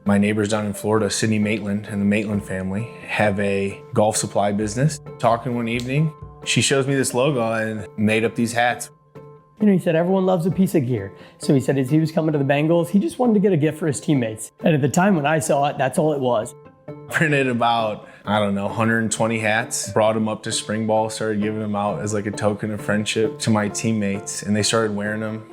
My neighbors down in Florida, Sydney Maitland and the Maitland family, have a golf supply business. Talking one evening, she shows me this logo and made up these hats. You know, he said everyone loves a piece of gear. So he said as he was coming to the Bengals, he just wanted to get a gift for his teammates. And at the time when I saw it, that's all it was. Printed about, 120 hats, brought them up to spring ball, started giving them out as like a token of friendship to my teammates, and they started wearing them.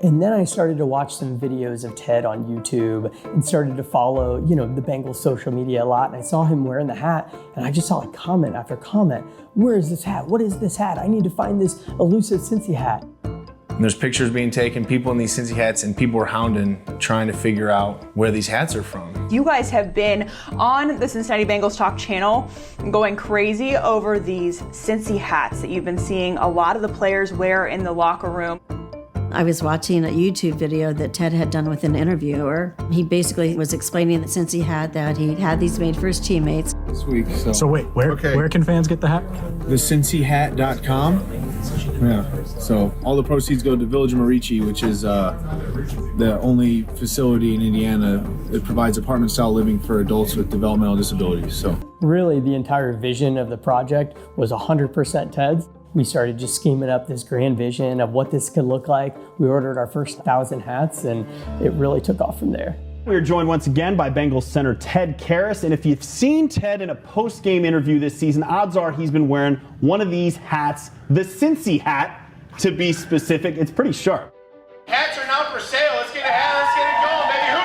And then I started to watch some videos of Ted on YouTube and started to follow, the Bengals social media a lot. And I saw him wearing the hat and I just saw like comment after comment. Where is this hat? What is this hat? I need to find this elusive Cincy hat. And there's pictures being taken, people in these Cincy hats, and people were hounding, trying to figure out where these hats are from. You guys have been on the Cincinnati Bengals Talk channel going crazy over these Cincy hats that you've been seeing a lot of the players wear in the locker room. I was watching a YouTube video that Ted had done with an interviewer. He basically was explaining that since he had these made for his teammates. This week, So wait, where can fans get the hat? The CincyHat.com. Yeah, so all the proceeds go to Village of Marici, which is the only facility in Indiana that provides apartment-style living for adults with developmental disabilities. So Really, the entire vision of the project was 100% Ted's. We started just scheming up this grand vision of what this could look like. We ordered our first 1,000 hats, and it really took off from there. We are joined once again by Bengals center Ted Karras, and if you've seen Ted in a post-game interview this season, odds are he's been wearing one of these hats, the Cincy hat, to be specific. It's pretty sharp. Hats are now for sale. Let's get a hat. Let's get it going, baby. Who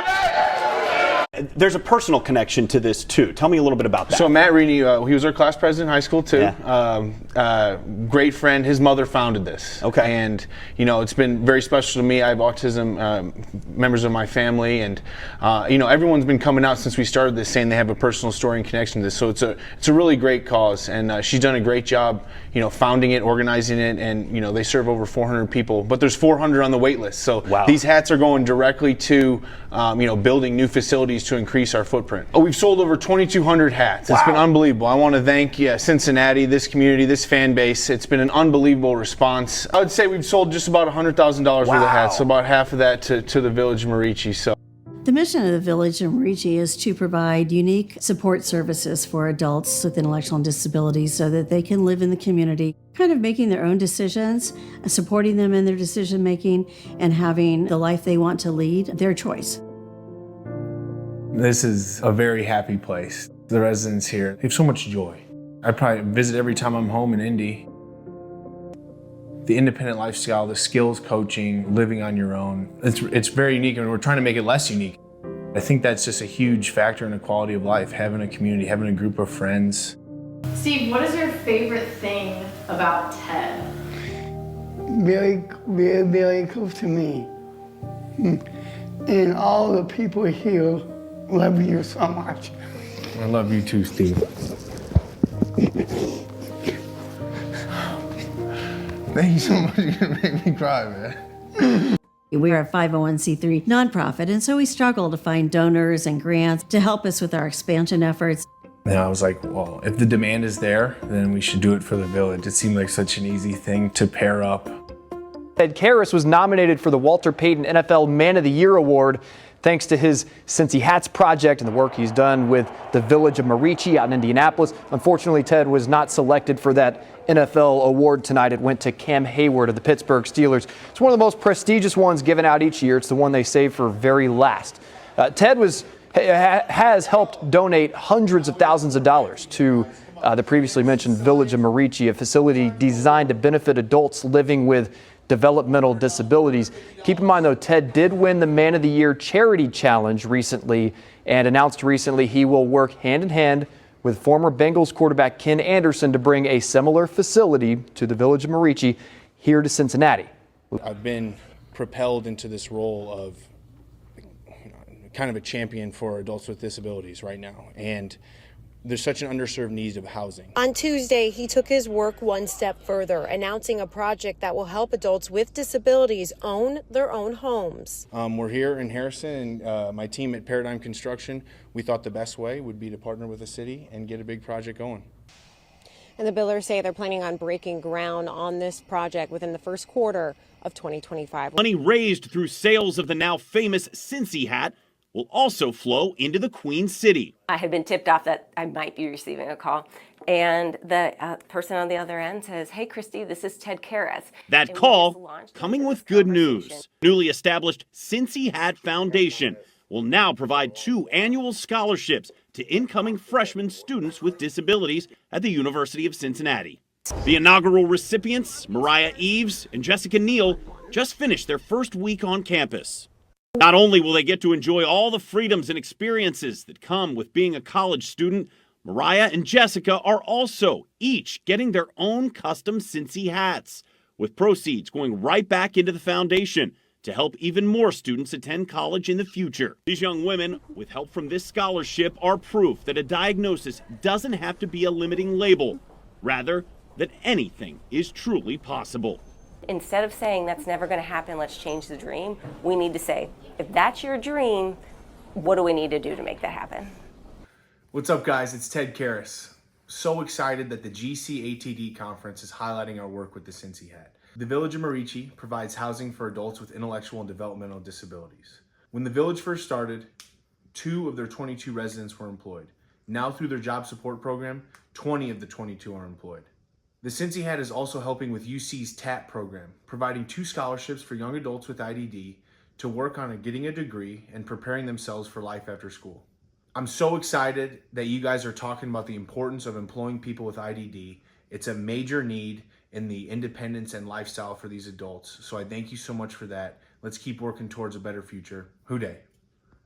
knows? There's a personal connection to this too. Tell me a little bit about that. So Matt Reedy, he was our class president in high school too. Yeah. Great friend. His mother founded this. Okay. And it's been very special to me. I have autism, members of my family, and everyone's been coming out since we started this saying they have a personal story and connection to this. So it's a really great cause, and she's done a great job, founding it, organizing it, and they serve over 400 people. But there's 400 on the wait list. So wow. These hats are going directly to building new facilities to increase our footprint. We've sold over 2,200 hats. Wow. It's been unbelievable. I want to thank Cincinnati, this community, this fan base. It's been an unbelievable response. I would say we've sold just about $100,000 worth of hats, so about half of that to the Village of Marici. So The mission of the Village of Marici is to provide unique support services for adults with intellectual disabilities so that they can live in the community, kind of making their own decisions, supporting them in their decision making, and having the life they want to lead their choice. this is a very happy place. The residents here, they have so much joy. I probably visit every time I'm home in Indy. The independent lifestyle, the skills coaching, living on your own, it's very unique, and we're trying to make it less unique. I think that's just a huge factor in the quality of life, having a community, having a group of friends. Steve, what is your favorite thing about Ted? Very, very, very close to me. And all the people here love you so much. I love you too, Steve. Thank you so much. You're gonna make me cry, man. We are a 501c3 nonprofit, and so we struggle to find donors and grants to help us with our expansion efforts. And I was like, well, if the demand is there, then we should do it for the village. It seemed like such an easy thing to pair up. Ted Karras was nominated for the Walter Payton NFL Man of the Year Award thanks to his Cincy Hats project and the work he's done with the Village of Marici out in Indianapolis. Unfortunately, Ted was not selected for that NFL award tonight. It went to Cam Hayward of the Pittsburgh Steelers. It's one of the most prestigious ones given out each year. It's the one they save for very last. Ted has helped donate hundreds of thousands of dollars to the previously mentioned Village of Marici, a facility designed to benefit adults living with developmental disabilities. Keep in mind, though, Ted did win the Man of the Year Charity Challenge recently and announced recently he will work hand in hand with former Bengals quarterback Ken Anderson to bring a similar facility to the Village of Marici here to Cincinnati. I've been propelled into this role of kind of a champion for adults with disabilities right now, and there's such an underserved need of housing. On Tuesday, he took his work one step further, announcing a project that will help adults with disabilities own their own homes. We're here in Harrison, and my team at Paradigm Construction, we thought the best way would be to partner with the city and get a big project going. And the builders say they're planning on breaking ground on this project within the first quarter of 2025. Money raised through sales of the now famous Cincy hat will also flow into the Queen City. I had been tipped off that I might be receiving a call, and the person on the other end says, "Hey, Christy, this is Ted Karras." That call coming with good news. Newly established Cincy Hat Foundation will now provide 2 annual scholarships to incoming freshman students with disabilities at the University of Cincinnati. The inaugural recipients, Mariah Eves and Jessica Neal, just finished their first week on campus. Not only will they get to enjoy all the freedoms and experiences that come with being a college student, Mariah and Jessica are also each getting their own custom Cincy hats, with proceeds going right back into the foundation to help even more students attend college in the future. These young women, with help from this scholarship, are proof that a diagnosis doesn't have to be a limiting label, rather that anything is truly possible. Instead of saying that's never going to happen, let's change the dream, we need to say, if that's your dream, what do we need to do to make that happen? What's up, guys? It's Ted Karras. So excited that the GCATD conference is highlighting our work with the Cincy hat. The Village of Marici provides housing for adults with intellectual and developmental disabilities. When the Village first started, 2 of their 22 residents were employed. Now through their job support program, 20 of the 22 are employed. The Cincy hat is also helping with UC's TAP program, providing 2 scholarships for young adults with IDD to work on getting a degree and preparing themselves for life after school. I'm so excited that you guys are talking about the importance of employing people with IDD. It's a major need in the independence and lifestyle for these adults. So I thank you so much for that. Let's keep working towards a better future. Hoo day.